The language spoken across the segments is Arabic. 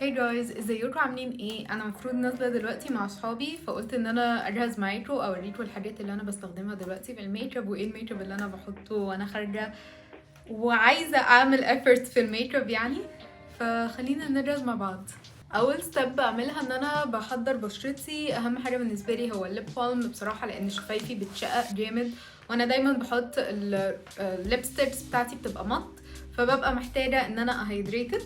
هاي جايز، ازيكم عاملين ايه؟ انا المفروض نازله دلوقتي مع اصحابي، فقلت ان انا اجهز معاكم اوريكم الحاجات اللي انا بستخدمها دلوقتي في الميك اب، وايه الميك اب اللي انا بحطه وانا خارجه وعايزه اعمل effort في الميك اب يعني. فخلينا نجهز مع بعض. اول ستيب بعملها ان انا بحضر بشرتي. اهم حاجه بالنسبه لي هو الليب بالم بصراحه، لان شفايفي بتشقق جامد وانا دايما بحط الليبستيكس بتاعتي بتبقى مط، فببقى محتاجه ان انا اهيدريتد.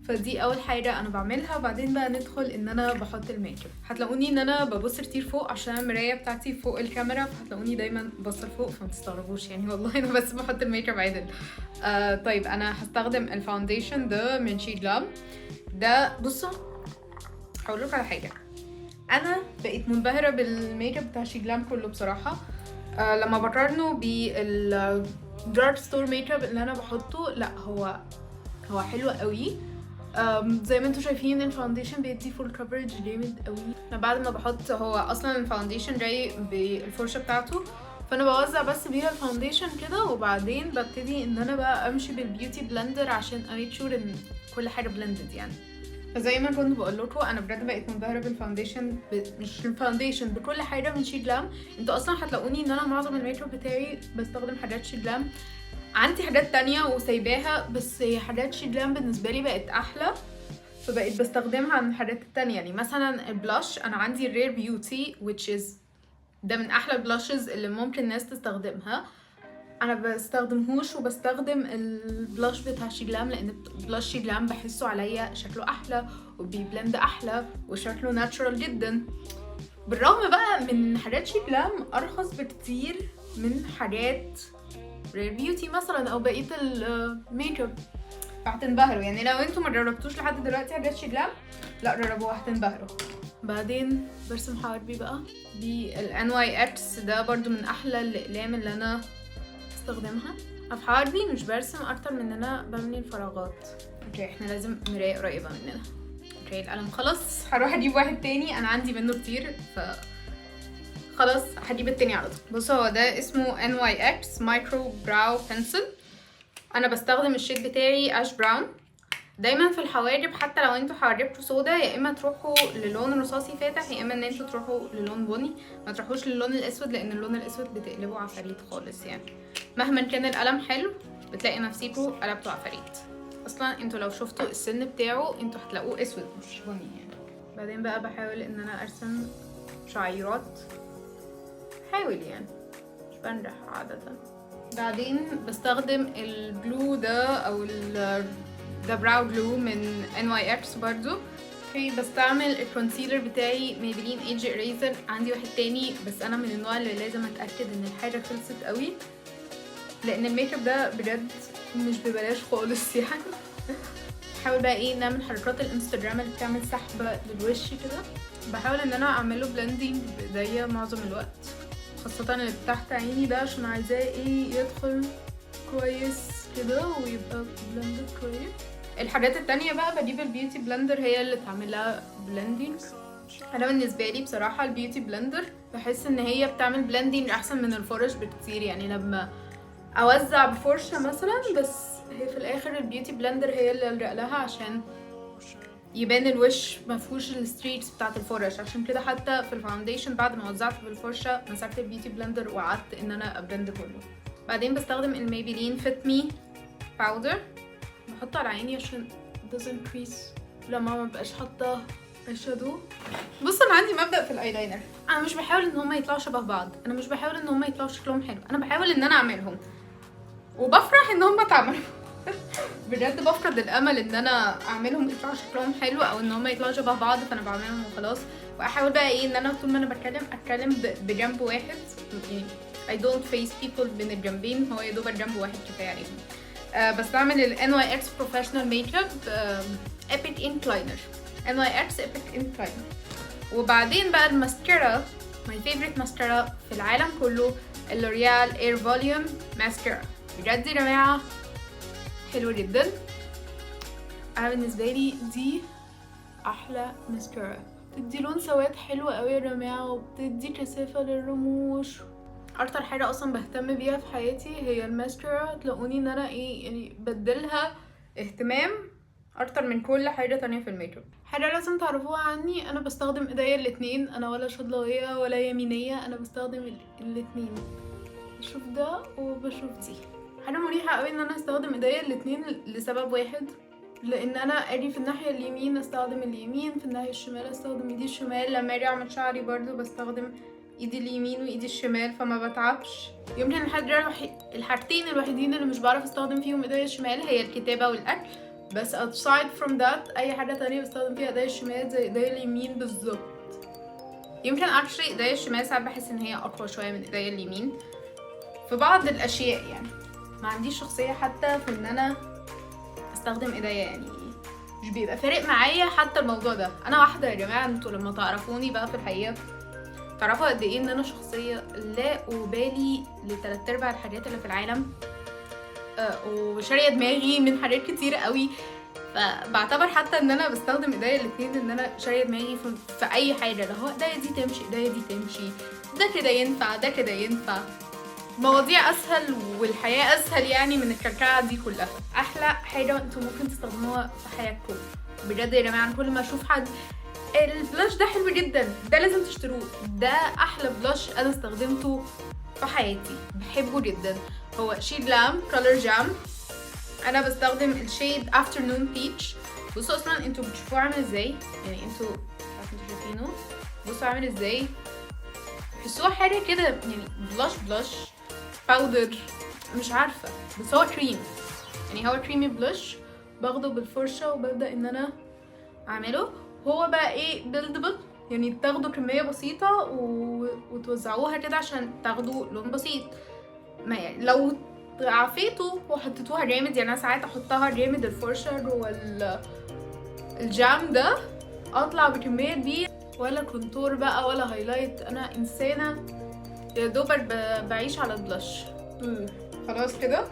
فدي اول حاجه انا بعملها. وبعدين بقى ندخل ان انا بحط الميك اب. هتلاقوني ان انا ببص كتير فوق عشان المرايه بتاعتي فوق الكاميرا، فهتلاقوني دايما بصر فوق، فما تستغربوش يعني والله انا بس بحط الميك اب عادل. طيب انا هستخدم الفاونديشن ده من شي جلام. ده بصوا هقولك على حاجه، انا بقيت منبهره بالميك اب بتاع شي جلام كله بصراحه. لما بقارنه بالدارك ستور ميك اب اللي انا بحطه، لا هو حلو قوي. زي ما انتم شايفين الفاونديشن بيدي فول كفرج جامد قوي. انا بعد ما بحط، هو اصلا الفاونديشن جاي بالفرشه بتاعته، فانا بوزع بس بيها الفاونديشن كده، وبعدين ببتدي ان انا بقى امشي بالبيوتي بلندر عشان اميك شور ان كل حاجه بلندد يعني. فزي ما كنت بقول لكم، انا بجد بقيت منبهره بالفاونديشن مش الفاونديشن، بكل حاجه من شي جلام. انتوا اصلا هتلاقوني ان انا معظم الميك اب بتاعي بستخدم حاجات شي جلام. عندي حاجات تانية وسايباها، بس هي حاجات شي جلام بالنسبه لي بقت احلى، فبقيت بستخدمها عن الحاجات التانية. يعني مثلا البلاش، انا عندي الرير بيوتي which is ده من احلى البلاشز اللي ممكن الناس تستخدمها. انا بستخدمهوش وبستخدم البلاش بتاع شي جلام، لان بلاش شي جلام بحسه عليا شكله احلى وبيبلند احلى وشكله ناتشورال جدا. بالرغم بقى من حاجات شي جلام ارخص بكتير من حاجات رير بيوتي مثلا او بقيه الميك اب، فهتنبهروا. يعني لو انتوا ما جربتوش لحد دلوقتي حاجات شي جلام، لا جربوها هتنبهروا. بعدين برسم حواجبي بقى بالان واي اكس، ده برضو من احلى الاقلام اللي انا استخدمها. في حواجبي مش برسم اكتر من ان انا بملي الفراغات. اوكي، احنا لازم مراية قريبة مننا. اوكي القلم خلاص، هروح اجيب واحد تاني، انا عندي منه كتير خلاص هجيب التاني على طول. بصوا، هو ده اسمه NYX مايكرو براو بنسل. انا بستخدم الشيد بتاعي اش براون. دايما في الحواجب، حتى لو انتوا حواجبكم سودا، يا اما تروحوا للون رصاصي فاتح، يا اما ان انتوا تروحوا للون بني. ما تروحوش للون الاسود، لان اللون الاسود بتقلبوا عفاريت خالص يعني. مهما كان القلم حلو بتلاقي نفسيكوا قلبتوا عفاريت. اصلا انتوا لو شفتوا السن بتاعه انتوا هتلاقوه اسود مش بني يعني. بعدين بقى بحاول ان انا ارسم شعيرات، حاول يعني، مش بنجح عادة. بعدين بستخدم البلو ده او ده براو جلو من NYX برضو. اوكي، بستعمل الكونسيلر بتاعي ميبلين ايدج اريزر. عندي واحد تاني بس انا من النوع اللي لازم اتاكد ان الحاجه خلصت قوي، لان الميك اب ده بجد مش ببلاش خالص يعني. بحاول بقى ايه نعمل حركات الانستجرام اللي بتعمل سحبه للوش كده. بحاول ان انا اعمله بلندنج بايديا معظم الوقت، خاصه اللي تحت عيني ده، عشان عايزاه ايه يدخل كويس كده ويبقى بلندد كويس. الحاجات التانية بقى بجيب البيوتي بلندر هي اللي تعملها بلندنج. انا بالنسبه لي بصراحه البيوتي بلندر بحس ان هي بتعمل بلندنج احسن من الفرش بكتير. يعني لما اوزع بفرشه مثلا، بس هي في الاخر البيوتي بلندر هي اللي الجأ لها عشان يبان الوش مفهوش الستريتس بتاعت الفرش. عشان كده حتى في الفاونديشن بعد ما وزعت بالفرشه مسكت البيوتي بلندر وقعدت ان انا ابلند كله. بعدين بستخدم الميبلين فيت مي باودر، بحطه على عيني عشان doesn't crease لما ما بقاش حاطه الشادو. بص، انا عندي مبدأ في الايلاينر، انا مش بحاول ان هما يطلعوا شبه بعض، انا مش بحاول ان هما يطلعوا شكلهم حلو، انا بحاول ان انا اعملهم وبفرح ان هما اتعملوا. بجد بفقد الامل ان انا اعملهم يطلعوا شكلهم حلو او ان هما يطلعوا شبه بعض، فانا بعملهم وخلاص. واحاول بقى ايه ان انا طول ما انا اتكلم بجنب واحد، يعني I don't face people من الجنبين، هو يا دوب جنب واحد كفايه عليهم. بستعمل ال NYX Professional Makeup Epic Ink Liner. NYX Epic Ink Liner. وبعدين بقى الماسكارا، my favorite ماسكارا في العالم كله، اللوريال Air Volume Mascara. بجد يا جماعة حلوة جدا. انا بالنسبة لي دي احلى ماسكارا، بتدي لون سواد حلو قوي يا جماعة، وبتدي كثافة للرموش. اكتر حاجه اصلا بهتم بيها في حياتي هي الماسكارا. تلاقوني ان انا ايه يعني بدلها اهتمام اكتر من كل حاجه تانية في الميك اب. حاجه لازم تعرفوها عني، انا بستخدم ايديا الاتنين، انا ولا شضلويه ولا يمينيه، انا بستخدم الاتنين. بشوف ده وبشوف دي. حاجه مريحه قوي ان انا استخدم ايديا الاتنين لسبب واحد، لان انا اجي في الناحيه اليمين استخدم اليمين، في الناحيه الشمال استخدم ايدي الشمال، لما اجي اعمل شعري برضو بستخدم ايدي اليمين وايدي الشمال فما بتعبش. يمكن الحاجتين الوحيدين اللي مش بعرف استخدم فيهم ايديا الشمال هي الكتابه والاكل، بس outside from that اي حاجه تانية بستخدم فيها ايديا الشمال زي ايديا اليمين بالظبط. يمكن actually ايديا الشمال ساعات بحس ان هي اقوى شويه من ايديا اليمين في بعض الاشياء، يعني ما عنديش شخصيه حتى في ان انا استخدم ايديا، يعني مش بيبقى فارق معايا حتى الموضوع ده. انا واحده يا جماعه، انتوا لما تعرفوني بقى في الحقيقه تعرفوا قد ايه ان انا شخصيه لا أبالي لتلات ارباع الحاجات اللي في العالم، وشاريه دماغي من حاجات كتير قوي، فبعتبر حتى ان انا بستخدم ايديا الاتنين ان انا شاريه دماغي في اي حاجه، اللي هو ايديا دي تمشي ايديا دي تمشي، ده كده ينفع ده كده ينفع، مواضيع اسهل والحياه اسهل يعني من الكركعه دي كلها. احلى حاجه انتوا ممكن تستخدموها في حياتكم بجد يا جماعه، كل ما اشوف حد البلاش ده حلو جدا ده لازم تشتروه، ده احلى بلاش انا استخدمته في حياتي بحبه جدا، هو شيد لام كولر جام. انا بستخدم الشيد افترنون بيتش. بصوا اصلا انتوا بتشوفوه عامل ازاي، يعني انتوا شايفينه، بصوا عامل ازاي، تحسوه حاجه كده يعني بلاش باودر مش عارفه، بس هو كريم، يعني هو كريمي بلاش. باخده بالفرشه وببدا ان انا اعمله. هو بقى ايه بيلدبل، يعني تاخدوا كميه بسيطه وتوزعوها كده عشان تاخدوا لون بسيط. ما يعني لو عفيتوا وحطيتوها جامد، يعني انا ساعات احطها جامد الفرشه جوه الجام ده اطلع بكميه كبيره، ولا كونتور بقى ولا هايلايت، انا انسانه يا دوبك بعيش على البلاش. خلاص كده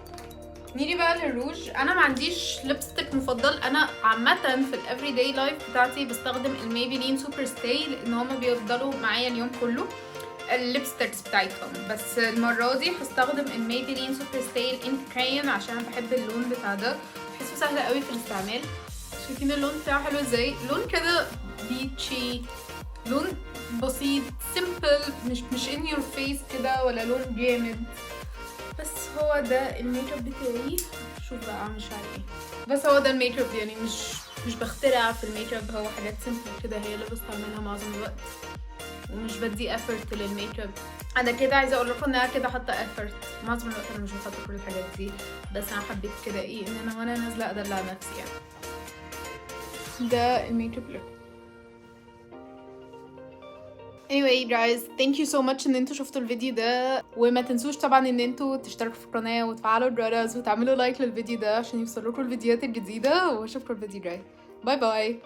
نيجي بقى للروج. انا ما عنديش ليبستيك مفضل، انا عامه في الافري داي لايف بتاعتي بستخدم الميبيلين سوبر ستاي لان هما بيفضلوا معايا اليوم كله الليبستيكس بتاعتهم، بس المره دي هستخدم الميبيلين سوبر ستاي الانت كرايون عشان بحب اللون بتاع ده، بحسه سهل قوي في الاستعمال. شايفين اللون بتاعه حلو ازاي، لون كده بيتشي، لون بسيط سيمبل، مش ان يور فيس كده ولا لون جامد، بس هو ده الميك اب بتاعي. شوف بقى اعمل شعري ايه، بس هو ده الميك اب، يعني مش بخترع في الميك اب، هو حاجات سيمبل كده هي اللي بستعملها معظم الوقت، ومش بدي افورت للميك اب. انا كده عايزه اقول لكم ان انا كده حاطه افورت، معظم الوقت انا مش بحط كل الحاجات دي، بس انا حبيت كده ايه ان انا وانا نازله ادلع نفسي يعني. ده الميك اب لوك. anyway guys thank you so much ان انتوا شفتوا الفيديو ده، وما تنسوش طبعا ان انتوا تشتركوا في القناه وتفعلوا الجرس وتعملوا لايك للفيديو ده عشان يوصلكوا الفيديوهات الجديده، واشوفكم الفيديو الجاي. باي باي.